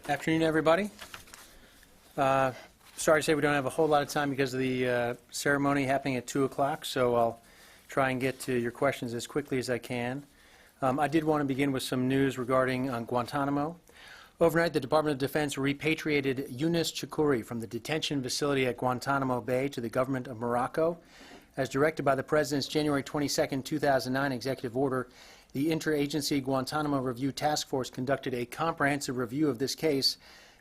Afternoon, everybody. Sorry to say we don't have a whole lot of time because of the ceremony happening at 2 o'clock, so I'll try and get to your questions as quickly as I can. I did want to begin with some news regarding Guantanamo. Overnight, the Department of Defense repatriated Younes Chakoury from the detention facility at Guantanamo Bay to the government of Morocco. As directed by the President's January 22, 2009 executive order, the Interagency Guantanamo Review Task Force conducted a comprehensive review of this case.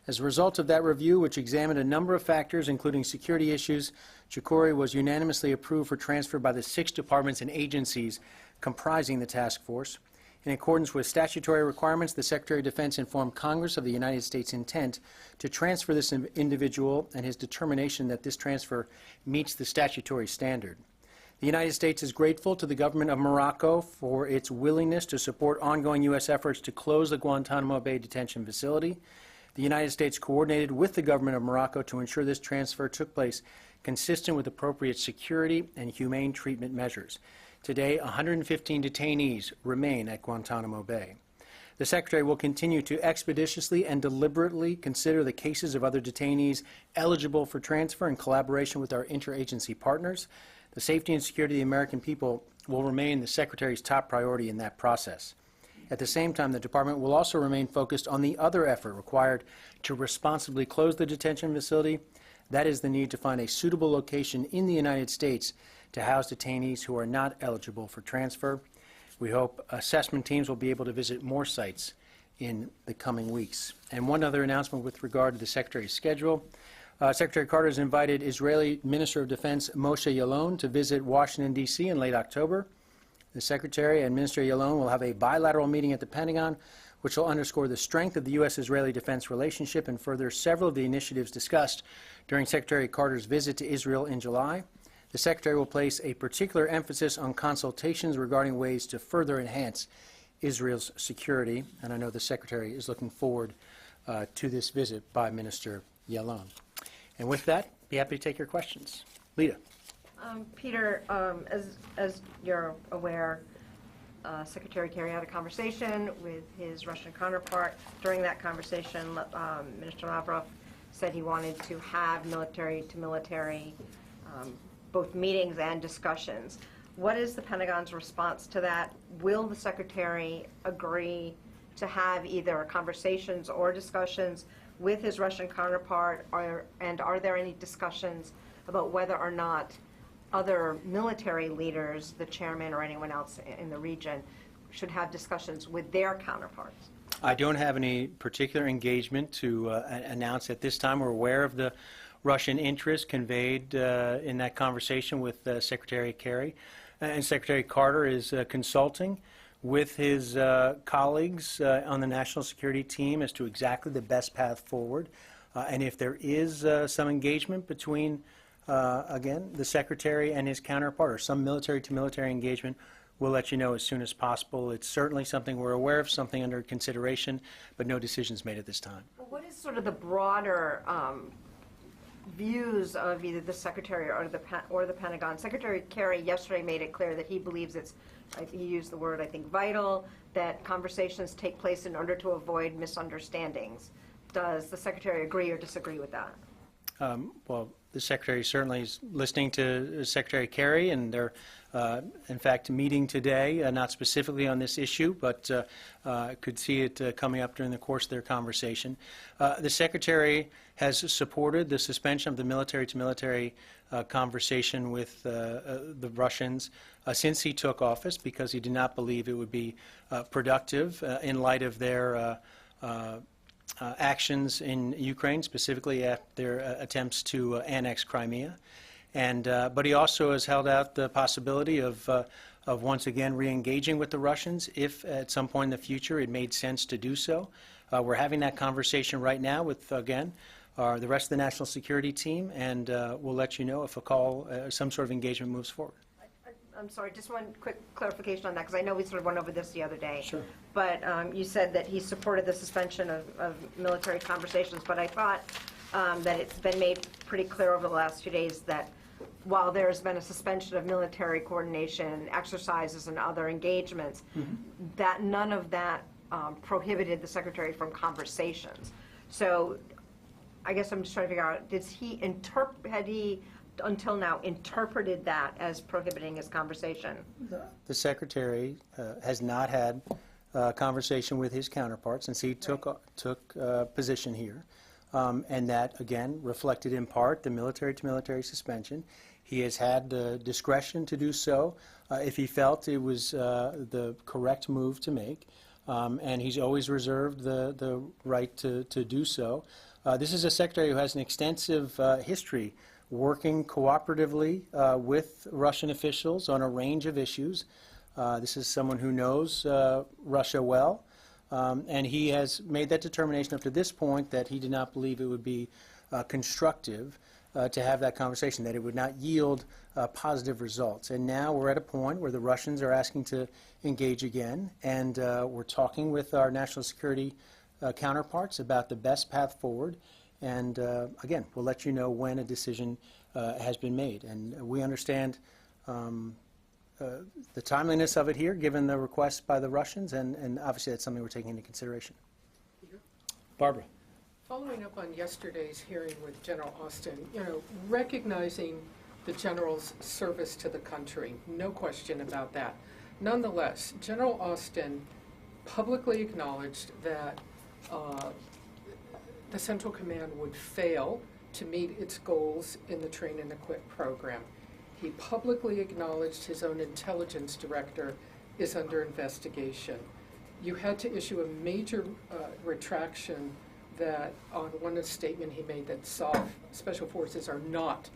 As a result of that review, which examined a number of factors, including security issues, Chakoury was unanimously approved for transfer by the 6 departments and agencies comprising the task force. In accordance with statutory requirements, the Secretary of Defense informed Congress of the United States' intent to transfer this individual and his determination that this transfer meets the statutory standard. The United States is grateful to the government of Morocco for its willingness to support ongoing U.S. efforts to close the Guantanamo Bay detention facility. The United States coordinated with the government of Morocco to ensure this transfer took place consistent with appropriate security and humane treatment measures. Today, 115 detainees remain at Guantanamo Bay. The Secretary will continue to expeditiously and deliberately consider the cases of other detainees eligible for transfer in collaboration with our interagency partners. The safety and security of the American people will remain the Secretary's top priority in that process. At the same time, the Department will also remain focused on the other effort required to responsibly close the detention facility. That is the need to find a suitable location in the United States to house detainees who are not eligible for transfer. We hope assessment teams will be able to visit more sites in the coming weeks. And one other announcement with regard to the Secretary's schedule. Secretary Carter has invited Israeli Minister of Defense Moshe Yaalon to visit Washington, D.C. in late October. The Secretary and Minister Yaalon will have a bilateral meeting at the Pentagon, which will underscore the strength of the U.S.-Israeli defense relationship and further several of the initiatives discussed during Secretary Carter's visit to Israel in July. The Secretary will place a particular emphasis on consultations regarding ways to further enhance Israel's security, and I know the Secretary is looking forward to this visit by Minister Yaalon. And with that, be happy to take your questions. Lita. Peter, as you're aware, Secretary Kerry had a conversation with his Russian counterpart. During that conversation, Minister Lavrov said he wanted to have military-to-military both meetings and discussions. What is the Pentagon's response to that? Will the Secretary agree to have either conversations or discussions with his Russian counterpart, and are there any discussions about whether or not other military leaders, the chairman or anyone else in the region, should have discussions with their counterparts? I don't have any particular engagement to announce at this time. We're aware of the Russian interest conveyed in that conversation with Secretary Kerry, and Secretary Carter is consulting with his colleagues on the national security team as to exactly the best path forward. And if there is some engagement between, again, the Secretary and his counterpart, or some military-to-military engagement, we'll let you know as soon as possible. It's certainly something we're aware of, something under consideration, but no decisions made at this time. Well, what is sort of the broader views of either the Secretary or the Pentagon? Secretary Kerry yesterday made it clear that he believes it's, he used the word, I think, vital, that conversations take place in order to avoid misunderstandings. Does the Secretary agree or disagree with that? Well, the Secretary certainly is listening to Secretary Kerry, and they're, in fact, meeting today, not specifically on this issue, but could see it coming up during the course of their conversation. The Secretary has supported the suspension of the military-to-military conversation with the Russians since he took office, because he did not believe it would be productive in light of their actions in Ukraine, specifically at their attempts to annex Crimea. And but he also has held out the possibility of once again re-engaging with the Russians if at some point in the future it made sense to do so. We're having that conversation right now with, again, the rest of the national security team, and we'll let you know if a call, some sort of engagement moves forward. I'm sorry, just one quick clarification on that, because I know we sort of went over this the other day. Sure. But you said that he supported the suspension of military conversations, but I thought that it's been made pretty clear over the last few days that while there's been a suspension of military coordination, exercises, and other engagements, that none of that prohibited the Secretary from conversations. So I guess I'm just trying to figure out, had he until now interpreted that as prohibiting his conversation? The Secretary has not had a conversation with his counterpart since he took position here. And that, again, reflected in part the military-to-military suspension. He has had the discretion to do so if he felt it was the correct move to make. And he's always reserved the right to do so. This is a secretary who has an extensive history working cooperatively with Russian officials on a range of issues. This is someone who knows Russia well. And he has made that determination up to this point that he did not believe it would be constructive to have that conversation, that it would not yield positive results. And now we're at a point where the Russians are asking to engage again, and we're talking with our national security counterparts about the best path forward. And again, we'll let you know when a decision has been made. And we understand the timeliness of it here, given the request by the Russians, and obviously that's something we're taking into consideration. Barbara. Following up on yesterday's hearing with General Austin, recognizing the General's service to the country, no question about that. Nonetheless, General Austin publicly acknowledged that the Central Command would fail to meet its goals in the Train and Equip program. He publicly acknowledged his own intelligence director is under investigation. You had to issue a major retraction that on one statement he made that special forces are not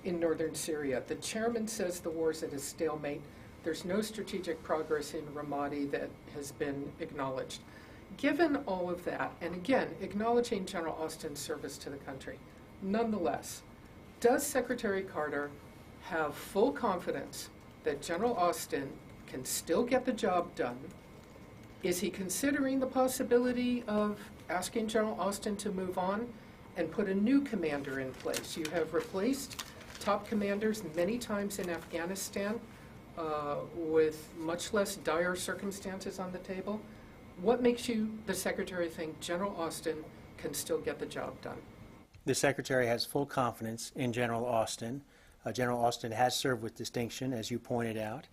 in northern Syria. The chairman says the war's at a stalemate. There's no strategic progress in Ramadi that has been acknowledged. Given all of that, and again, acknowledging General Austin's service to the country, nonetheless, does Secretary Carter have full confidence that General Austin can still get the job done? Is he considering the possibility of asking General Austin to move on and put a new commander in place? You have replaced top commanders many times in Afghanistan with much less dire circumstances on the table. What makes you, the Secretary, think General Austin can still get the job done? The Secretary has full confidence in General Austin. General Austin has served with distinction, as you pointed out.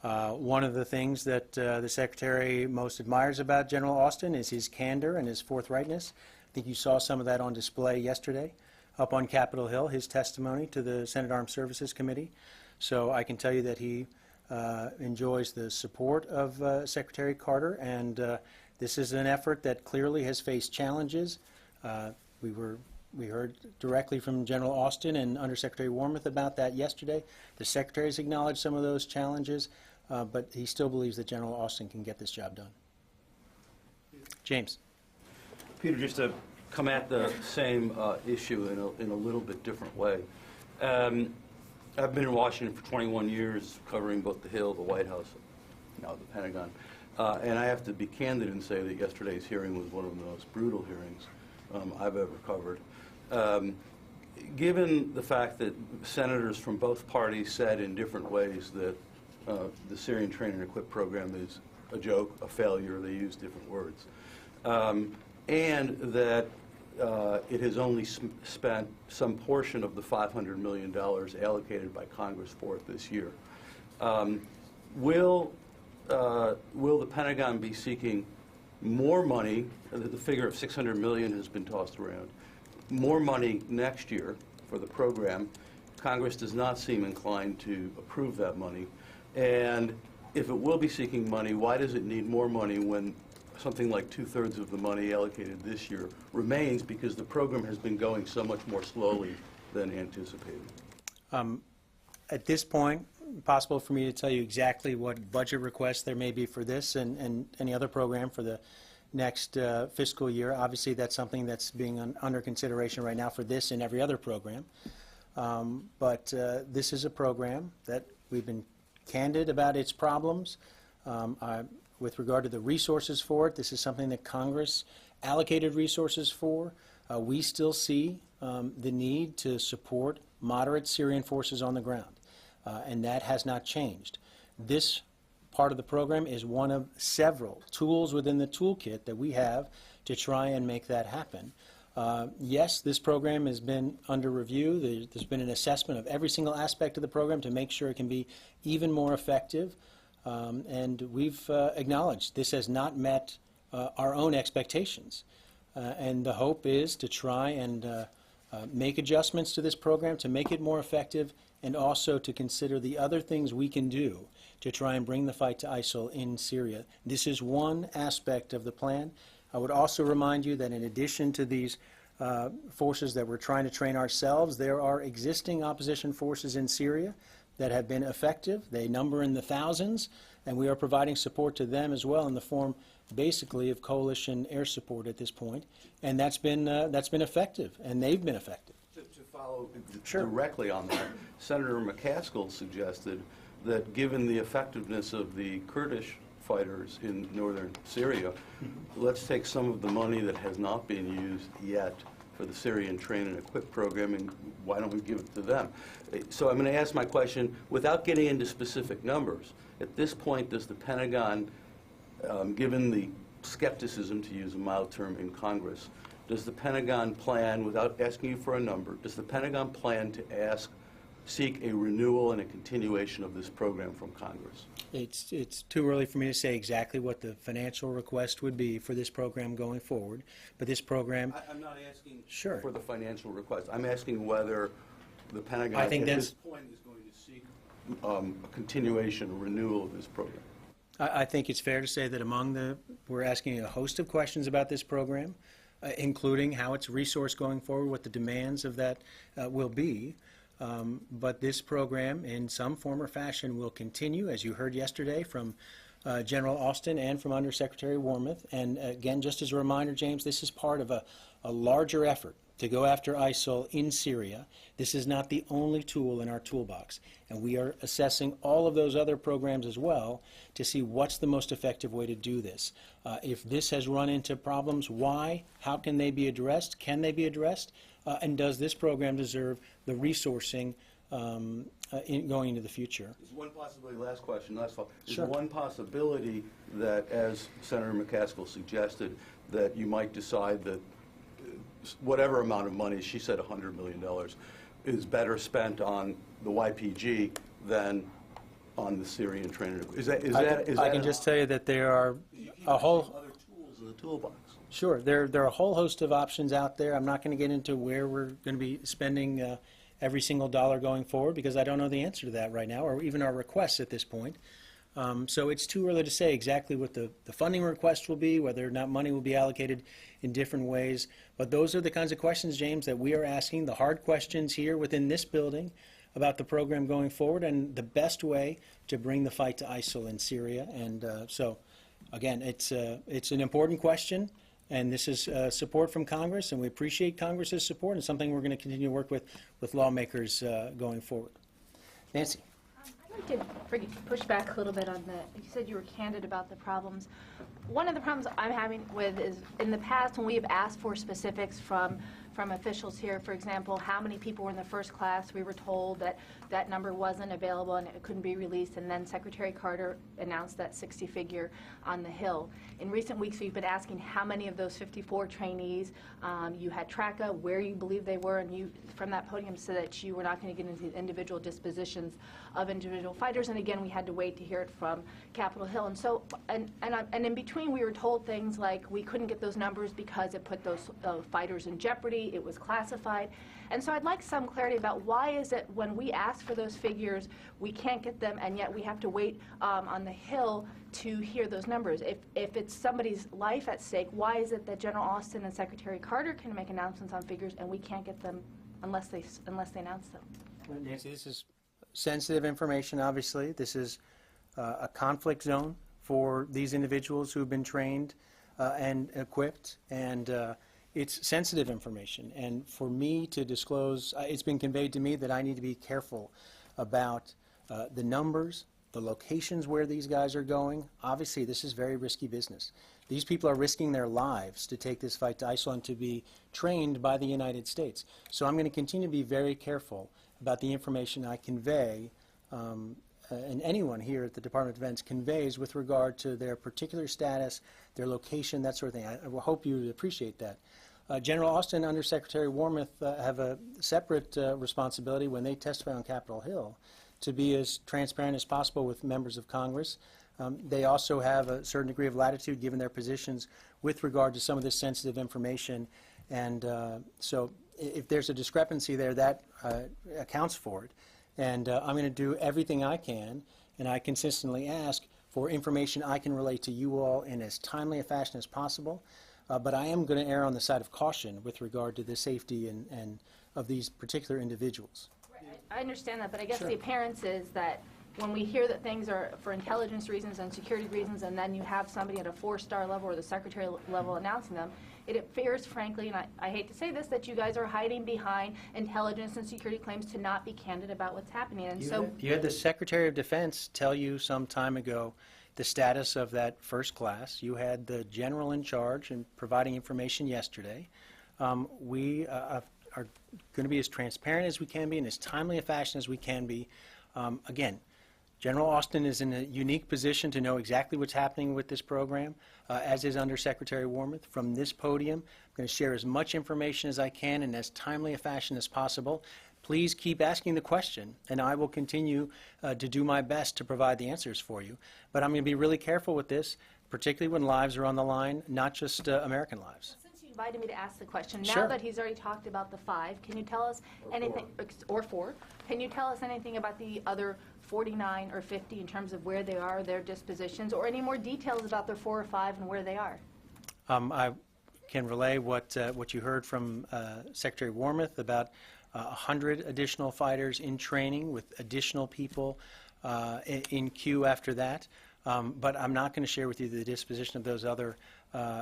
One of the things that the Secretary most admires about General Austin is his candor and his forthrightness. I think you saw some of that on display yesterday up on Capitol Hill, his testimony to the Senate Armed Services Committee. So I can tell you that he enjoys the support of Secretary Carter, and this is an effort that clearly has faced challenges. We heard directly from General Austin and Undersecretary Wormuth about that yesterday. The Secretary has acknowledged some of those challenges, but he still believes that General Austin can get this job done. James. Peter, just to come at the same issue in a little bit different way. I've been in Washington for 21 years, covering both the Hill, the White House, now the Pentagon. And I have to be candid and say that yesterday's hearing was one of the most brutal hearings I've ever covered. Given the fact that senators from both parties said in different ways that the Syrian Train and Equip program is a joke, a failure, they use different words, and that it has only spent some portion of the $500 million allocated by Congress for it this year. Will the Pentagon be seeking more money? The figure of $600 million has been tossed around. More money next year for the program. Congress does not seem inclined to approve that money. And if it will be seeking money, why does it need more money when something like 2/3 of the money allocated this year remains, because the program has been going so much more slowly than anticipated? At this point, possible for me to tell you exactly what budget requests there may be for this and any other program for the next fiscal year. Obviously, that's something that's being under consideration right now for this and every other program. But this is a program that we've been candid about its problems. With regard to the resources for it, this is something that Congress allocated resources for. We still see the need to support moderate Syrian forces on the ground, and that has not changed. This part of the program is one of several tools within the toolkit that we have to try and make that happen. Yes, this program has been under review. There's been an assessment of every single aspect of the program to make sure it can be even more effective. And we've acknowledged this has not met our own expectations. And the hope is to try and make adjustments to this program to make it more effective, and also to consider the other things we can do to try and bring the fight to ISIL in Syria. This is one aspect of the plan. I would also remind you that in addition to these forces that we're trying to train ourselves, there are existing opposition forces in Syria that have been effective. They number in the thousands, and we are providing support to them as well in the form basically of coalition air support at this point. And that's been effective, and they've been effective. To follow Sure. directly on that, Senator McCaskill suggested that given the effectiveness of the Kurdish fighters in northern Syria, let's take some of the money that has not been used yet for the Syrian Train and Equip program, and why don't we give it to them? So I'm going to ask my question without getting into specific numbers. At this point, does the Pentagon, given the skepticism, to use a mild term, in Congress, does the Pentagon plan, without asking you for a number, does the Pentagon plan to seek a renewal and a continuation of this program from Congress? It's too early for me to say exactly what the financial request would be for this program going forward, but this program... I'm not asking Sure. for the financial request. I'm asking whether the Pentagon I think at that's- this point is going to seek a continuation, a renewal of this program. I think it's fair to say that we're asking a host of questions about this program, including how it's resourced going forward, what the demands of that will be. But this program, in some form or fashion, will continue, as you heard yesterday from General Austin and from Undersecretary Wormuth. And again, just as a reminder, James, this is part of a larger effort to go after ISIL in Syria. This is not the only tool in our toolbox. And we are assessing all of those other programs as well to see what's the most effective way to do this. If this has run into problems, why? How can they be addressed? Can they be addressed? And does this program deserve the resourcing going into the future? There's one possibility, last question, last fall. Sure. There's one possibility that, as Senator McCaskill suggested, that you might decide that whatever amount of money, she said $100 million, is better spent on the YPG than on the Syrian Train. I can just tell you that there are a whole... other tools in the toolbox. Sure. There are a whole host of options out there. I'm not going to get into where we're going to be spending every single dollar going forward, because I don't know the answer to that right now, or even our requests at this point. So it's too early to say exactly what the funding request will be, whether or not money will be allocated in different ways. But those are the kinds of questions, James, that we are asking, the hard questions here within this building about the program going forward and the best way to bring the fight to ISIL in Syria. And so, again, it's an important question. And this is support from Congress, and we appreciate Congress's support, and something we're going to continue to work with lawmakers going forward. Nancy. I'd like to push back a little bit on that. You said you were candid about the problems. One of the problems I'm having with is, in the past, when we have asked for specifics from officials here, for example, how many people were in the first class, we were told that that number wasn't available and it couldn't be released, and then Secretary Carter announced that 60 figure on the Hill. In recent weeks, we've been asking how many of those 54 trainees you had track of, where you believe they were, and you, from that podium, said that you were not going to get into the individual dispositions of individual fighters, and again, we had to wait to hear it from Capitol Hill. And so, and in between, we were told things like we couldn't get those numbers because it put those fighters in jeopardy, it was classified. And so I'd like some clarity about why is it when we ask for those figures, we can't get them, and yet we have to wait on the Hill to hear those numbers. If it's somebody's life at stake, why is it that General Austin and Secretary Carter can make announcements on figures and we can't get them unless they announce them? Nancy, this is sensitive information, obviously. This is a conflict zone for these individuals who have been trained and equipped, and it's sensitive information. And for me to disclose, it's been conveyed to me that I need to be careful about the numbers, the locations where these guys are going. Obviously, this is very risky business. These people are risking their lives to take this fight to ISIL and to be trained by the United States. So I'm going to continue to be very careful about the information I convey, and anyone here at the Department of Defense conveys with regard to their particular status, their location, that sort of thing. I hope you appreciate that. General Austin, Under Secretary Wormuth, have a separate responsibility when they testify on Capitol Hill to be as transparent as possible with members of Congress. They also have a certain degree of latitude given their positions with regard to some of this sensitive information. And so if there's a discrepancy there, that accounts for it. And I'm going to do everything I can, and I consistently ask for information I can relate to you all in as timely a fashion as possible. But I am going to err on the side of caution with regard to the safety and of these particular individuals. I understand that, but I guess Sure. the appearance is that when we hear that things are for intelligence reasons and security reasons, and then you have somebody at a 4-star level or the secretary level announcing them, it appears, frankly, and I hate to say this, that you guys are hiding behind intelligence and security claims to not be candid about what's happening. And You had the Secretary of Defense tell you some time ago the status of that first class. You had the general in charge and providing information yesterday. We are going to be as transparent as we can be in as timely a fashion as we can be. Again, General Austin is in a unique position to know exactly what's happening with this program, as is Under Secretary Wormuth. From this podium, I'm going to share as much information as I can in as timely a fashion as possible. Please keep asking the question, and I will continue to do my best to provide the answers for you. But I'm going to be really careful with this, particularly when lives are on the line, not just American lives. since you invited me to ask the question, Sure. now that he's already talked about the 5, can you tell us anything, or 4, can you tell us anything about the other 49 or 50 in terms of where they are, their dispositions, or any more details about their 4 or 5 and where they are? I can relay what you heard from Secretary Wormuth about 100 additional fighters in training with additional people in queue after that. But I'm not going to share with you the disposition of those other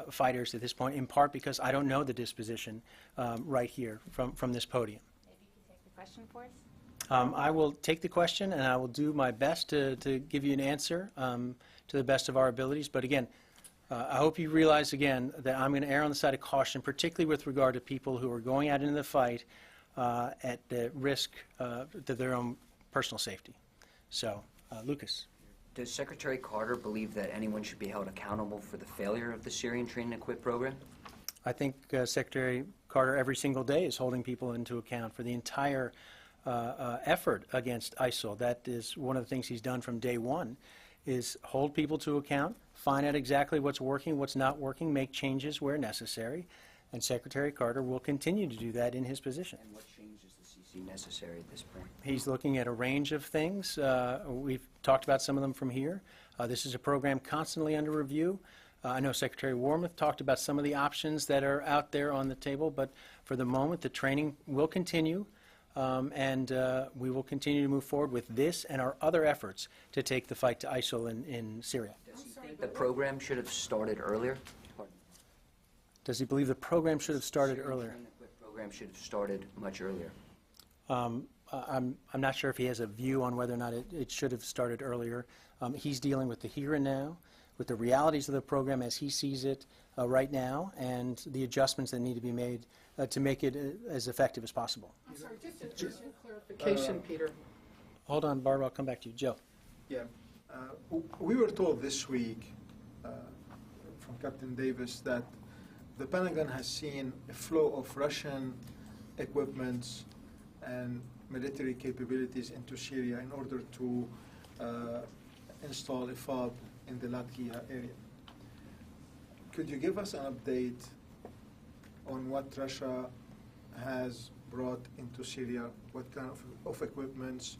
fighters at this point, in part because I don't know the disposition right here from this podium. Maybe you can take the question for us? I will take the question, and I will do my best to give you an answer to the best of our abilities. But again, I hope you realize again that I'm going to err on the side of caution, particularly with regard to people who are going out into the fight at the risk to their own personal safety. So, Lucas. Does Secretary Carter believe that anyone should be held accountable for the failure of the Syrian Train and Equip program? I think Secretary Carter every single day is holding people into account for the entire effort against ISIL. That is one of the things he's done from day one, is hold people to account, find out exactly what's working, what's not working, make changes where necessary, and Secretary Carter will continue to do that in his position. And what change is the CC necessary at this point? He's looking at a range of things. We've talked about some of them from here. This is a program constantly under review. I know Secretary Wormuth talked about some of the options that are out there on the table, but for the moment, the training will continue, and we will continue to move forward with this and our other efforts to take the fight to ISIL in Syria. Does he think the program should have started earlier? Pardon? Does he believe the program should have started earlier? The Train and Equip program should have started much earlier. I'm not sure if he has a view on whether or not it should have started earlier. He's dealing with the here and now, with the realities of the program as he sees it right now, and the adjustments that need to be made to make it as effective as possible. I'm sorry, just a clarification, Peter. Hold on, Barbara, I'll come back to you. Joe. Yeah. We were told this week from Captain Davis that the Pentagon has seen a flow of Russian equipments and military capabilities into Syria in order to install a FOB in the Latakia area. Could you give us an update on what Russia has brought into Syria, what kind of equipments,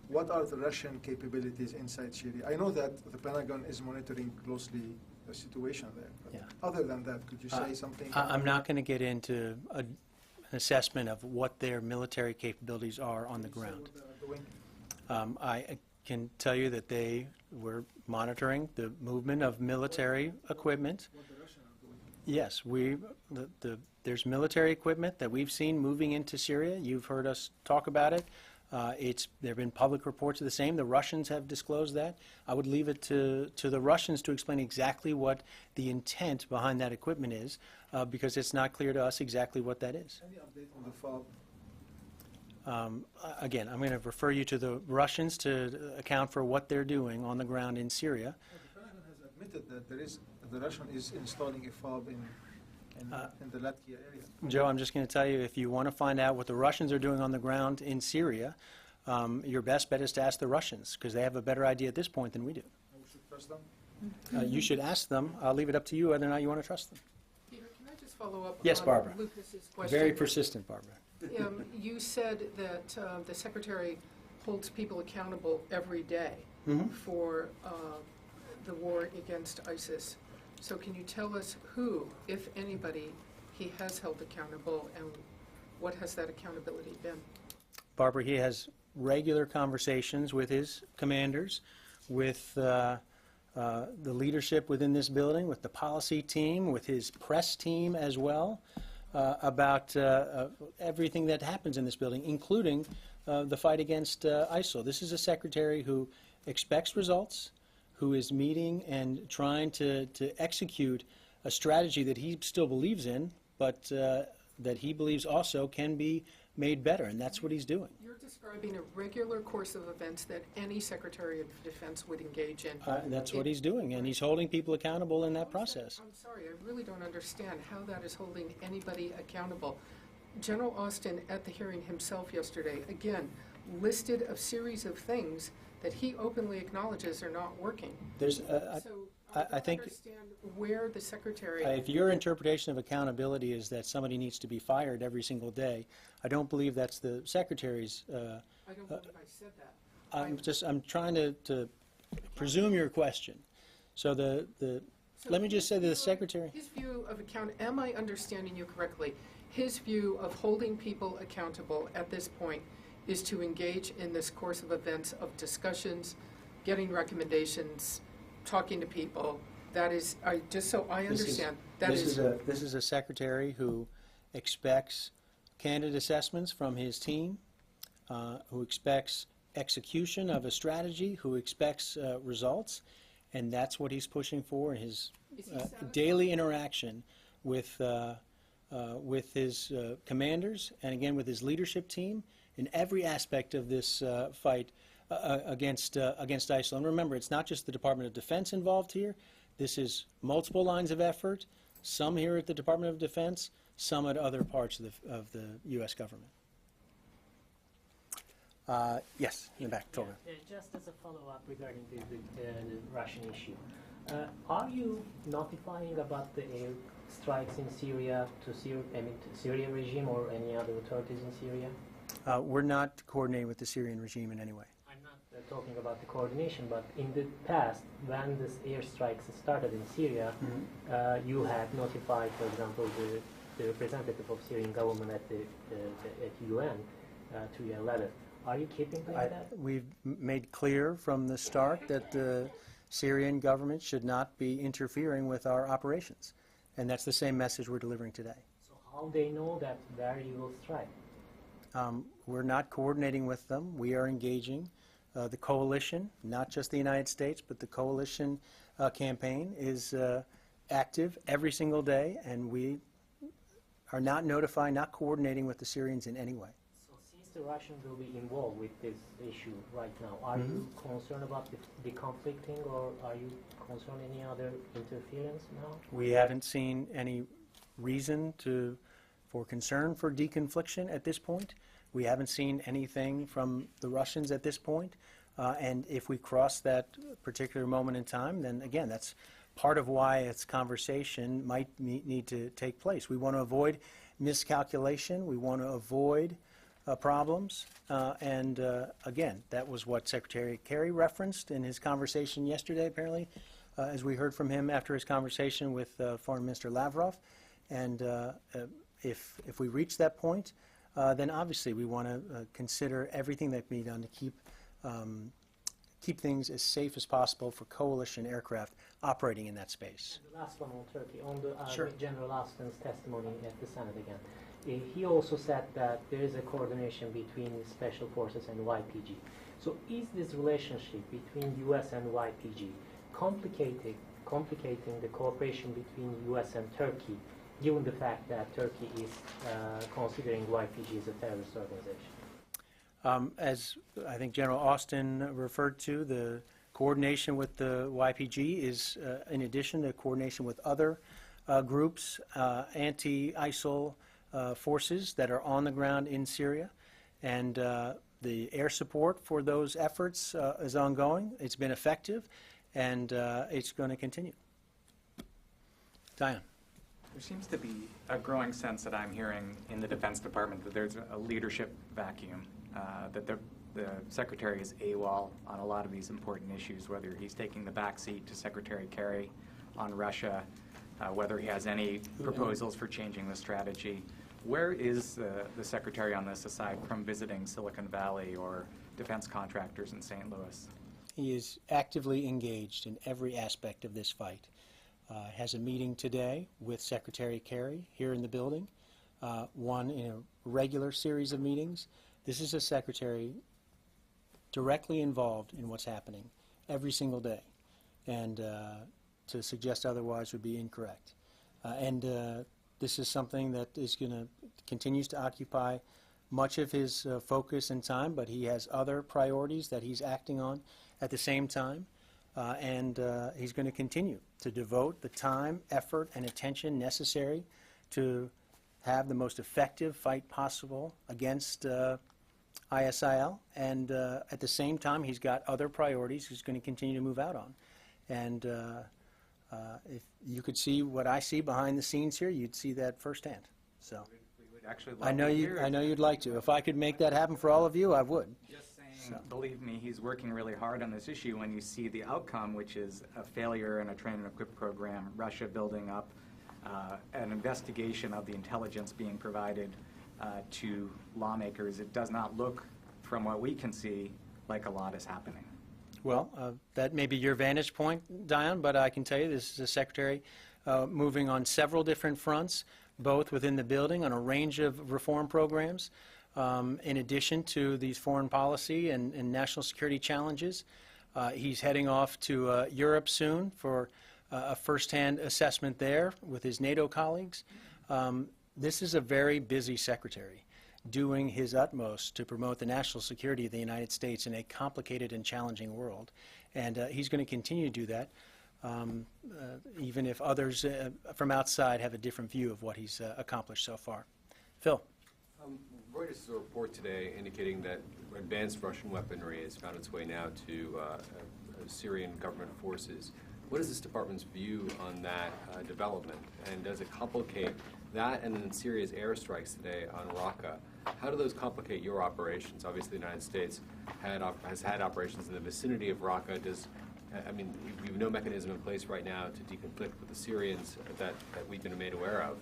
what are the Russian capabilities inside Syria? I know that the Pentagon is monitoring closely the situation there, but Yeah. other than that, could you say something? I'm not going to get into an assessment of what their military capabilities are on the ground. I can tell you that they were monitoring the movement of military equipment. Yes, there's military equipment that we've seen moving into Syria. You've heard us talk about it. There have been public reports of the same. The Russians have disclosed that. I would leave it to the Russians to explain exactly what the intent behind that equipment is, because it's not clear to us exactly what that is. Any update on the FOB? Again, I'm going to refer you to the Russians to account for what they're doing on the ground in Syria. The Pentagon has admitted that the Russian is installing a FOB in the Latakia area. Joe, I'm just going to tell you, if you want to find out what the Russians are doing on the ground in Syria, your best bet is to ask the Russians, because they have a better idea at this point than we do. We should trust them. You should ask them. I'll leave it up to you whether or not you want to trust them. Peter, can I just follow up Yes, on Barbara. Lucas's question? Very persistent, Barbara. You said that the Secretary holds people accountable every day Mhm. for the war against ISIS. So can you tell us who, if anybody, he has held accountable, and what has that accountability been? Barbara, he has regular conversations with his commanders, with the leadership within this building, with the policy team, with his press team as well, about everything that happens in this building, including the fight against ISIL. This is a secretary who expects results, who is meeting and trying to execute a strategy that he still believes in, but that he believes also can be made better, and that's what he's doing. You're describing a regular course of events that any Secretary of Defense would engage in. That's what he's doing, and he's holding people accountable in that process. I'm sorry, I really don't understand how that is holding anybody accountable. General Austin, at the hearing himself yesterday, again, listed a series of things that he openly acknowledges are not working. There's, So I I think- don't understand where the Secretary... if your interpretation of accountability is that somebody needs to be fired every single day, I don't believe that's the secretary's. I don't believe I said that. I'm trying to presume your question. So let me just say that the secretary. His view of am I understanding you correctly? His view of holding people accountable at this point is to engage in this course of events of discussions, getting recommendations, talking to people. That is, just so I understand, This is a secretary who expects candid assessments from his team, who expects execution of a strategy, who expects results, and that's what he's pushing for in his Is he satisfied? daily interaction with his commanders and again with his leadership team in every aspect of this fight against ISIL. And remember, it's not just the Department of Defense involved here. This is multiple lines of effort, some here at the Department of Defense, some at other parts of the U.S. government. Yes, in the back, Tolga. Just as a follow-up regarding the Russian issue, are you notifying about the air strikes in Syria to Syrian regime or any other authorities in Syria? We're not coordinating with the Syrian regime in any way. I'm not talking about the coordination, but in the past, when this airstrikes started in Syria, you had notified, for example, the representative of Syrian government at UN to your letter. Are you keeping that? We've made clear from the start that the Syrian government should not be interfering with our operations, and that's the same message we're delivering today. So how they know that where you will strike? We're not coordinating with them. We are engaging. The coalition, not just the United States, but the coalition campaign is active every single day, and we are not notifying, not coordinating with the Syrians in any way. So since the Russians will be involved with this issue right now, are you concerned about the conflicting, or are you concerned any other interference now? We haven't seen any reason for concern for deconfliction at this point. We haven't seen anything from the Russians at this point. And if we cross that particular moment in time, then again, that's part of why this conversation might need to take place. We want to avoid miscalculation. We want to avoid problems. And again, that was what Secretary Kerry referenced in his conversation yesterday, apparently, as we heard from him after his conversation with Foreign Minister Lavrov. And if we reach that point, then obviously we want to consider everything that can be done to keep things as safe as possible for coalition aircraft operating in that space. The last one on Turkey, on the Sure. General Austin's testimony at the Senate again. He also said that there is a coordination between Special Forces and YPG. So is this relationship between U.S. and YPG complicating the cooperation between U.S. and Turkey, given the fact that Turkey is considering YPG as a terrorist organization? As I think General Austin referred to, the coordination with the YPG is, in addition to coordination with other groups, anti-ISIL forces that are on the ground in Syria, and the air support for those efforts is ongoing. It's been effective, and it's going to continue. Diane. There seems to be a growing sense that I'm hearing in the Defense Department that there's a leadership vacuum, that the Secretary is AWOL on a lot of these important issues, whether he's taking the back seat to Secretary Kerry on Russia, whether he has any proposals for changing the strategy. Where is the Secretary on this, aside from visiting Silicon Valley or defense contractors in St. Louis? He is actively engaged in every aspect of this fight. Has a meeting today with Secretary Kerry here in the building, one in a regular series of meetings. This is a secretary directly involved in what's happening every single day, and to suggest otherwise would be incorrect. This is something that is continues to occupy much of his focus and time, but he has other priorities that he's acting on at the same time. He's going to continue to devote the time, effort, and attention necessary to have the most effective fight possible against ISIL. And at the same time, he's got other priorities he's going to continue to move out on. And if you could see what I see behind the scenes here, you'd see that firsthand. So We would actually love I know to you. hear I it. know you'd like to. If I could make that happen for all of you, I would. Just saying, believe me, he's working really hard on this issue when you see the outcome, which is a failure in a train and equip program, Russia building up, an investigation of the intelligence being provided to lawmakers. It does not look, from what we can see, like a lot is happening. Well, that may be your vantage point, Diane, but I can tell you this is a secretary moving on several different fronts, both within the building on a range of reform programs, in addition to these foreign policy and national security challenges. He's heading off to Europe soon for a firsthand assessment there with his NATO colleagues. This is a very busy secretary, doing his utmost to promote the national security of the United States in a complicated and challenging world. And he's going to continue to do that, even if others from outside have a different view of what he's accomplished so far. Phil. Reuters has a report today indicating that advanced Russian weaponry has found its way now to Syrian government forces. What is this department's view on that development? And does it complicate that and then Syria's airstrikes today on Raqqa? How do those complicate your operations? Obviously, the United States has had operations in the vicinity of Raqqa. We have no mechanism in place right now to deconflict with the Syrians that we've been made aware of.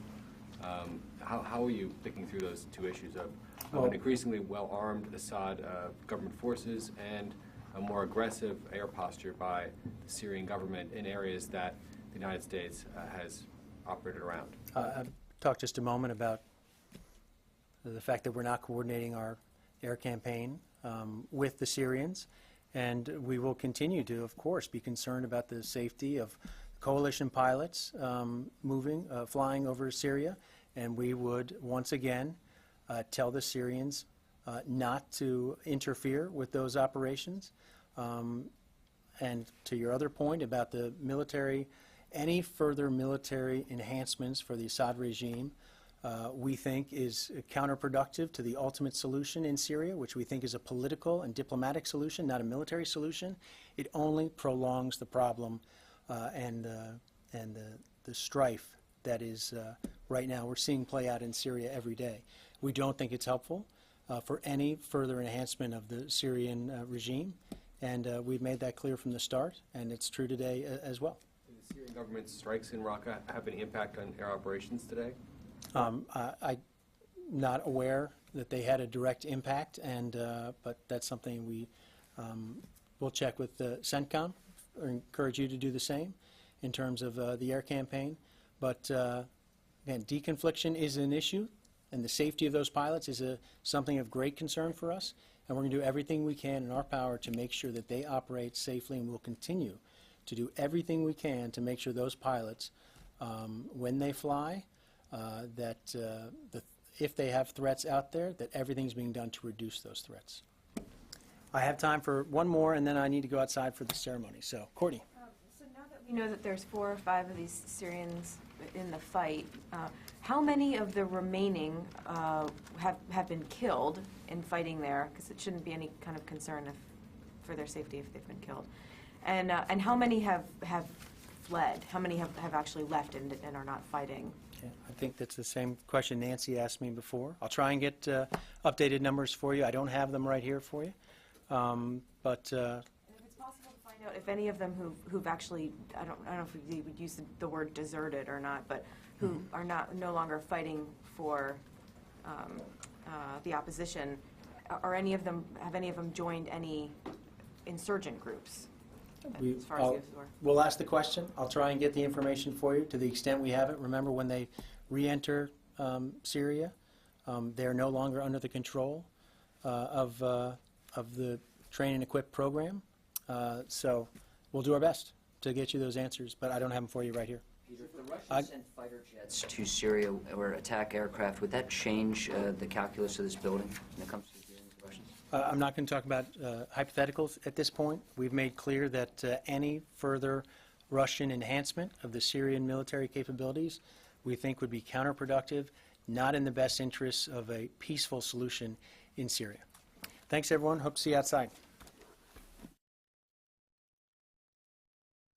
How are you thinking through those two issues of an increasingly well-armed Assad government forces and a more aggressive air posture by the Syrian government in areas that the United States has operated around? I talked just a moment about the fact that we're not coordinating our air campaign with the Syrians, and we will continue to, of course, be concerned about the safety of coalition pilots flying over Syria, and we would once again tell the Syrians not to interfere with those operations. And to your other point about the military, any further military enhancements for the Assad regime we think is counterproductive to the ultimate solution in Syria, which we think is a political and diplomatic solution, not a military solution. It only prolongs the problem and the strife that is right now we're seeing play out in Syria every day. We don't think it's helpful for any further enhancement of the Syrian regime, and we've made that clear from the start, and it's true today as well. Do the Syrian government's strikes in Raqqa have any impact on air operations today? I'm not aware that they had a direct impact, but that's something we will check with CENTCOM, or encourage you to do the same in terms of the air campaign. But again, deconfliction is an issue, and the safety of those pilots is something of great concern for us, and we're going to do everything we can in our power to make sure that they operate safely, and we'll continue to do everything we can to make sure those pilots, when they fly, if they have threats out there, that everything's being done to reduce those threats. I have time for one more, and then I need to go outside for the ceremony. So, Courtney. So now that we know that there's 4 or 5 of these Syrians in the fight, how many of the remaining have been killed in fighting there? Because it shouldn't be any kind of concern for their safety if they've been killed. And how many have fled? How many have actually left and are not fighting? Yeah, I think that's the same question Nancy asked me before. I'll try and get updated numbers for you. I don't have them right here for you. But And if it's possible to find out if any of them who've actually, I don't know if we would use the word deserted or not, but who are no longer fighting for the opposition, have any of them joined any insurgent groups? As far as the war? We'll ask the question. I'll try and get the information for you to the extent we have it. Remember, when they re-enter Syria, they're no longer under the control of the train and equip program. So we'll do our best to get you those answers, but I don't have them for you right here. Peter, if the Russians send fighter jets to Syria or attack aircraft, would that change the calculus of this building when it comes to dealing with the Russians? I'm not going to talk about hypotheticals at this point. We've made clear that any further Russian enhancement of the Syrian military capabilities we think would be counterproductive, not in the best interests of a peaceful solution in Syria. Thanks, everyone. Hope to see you outside.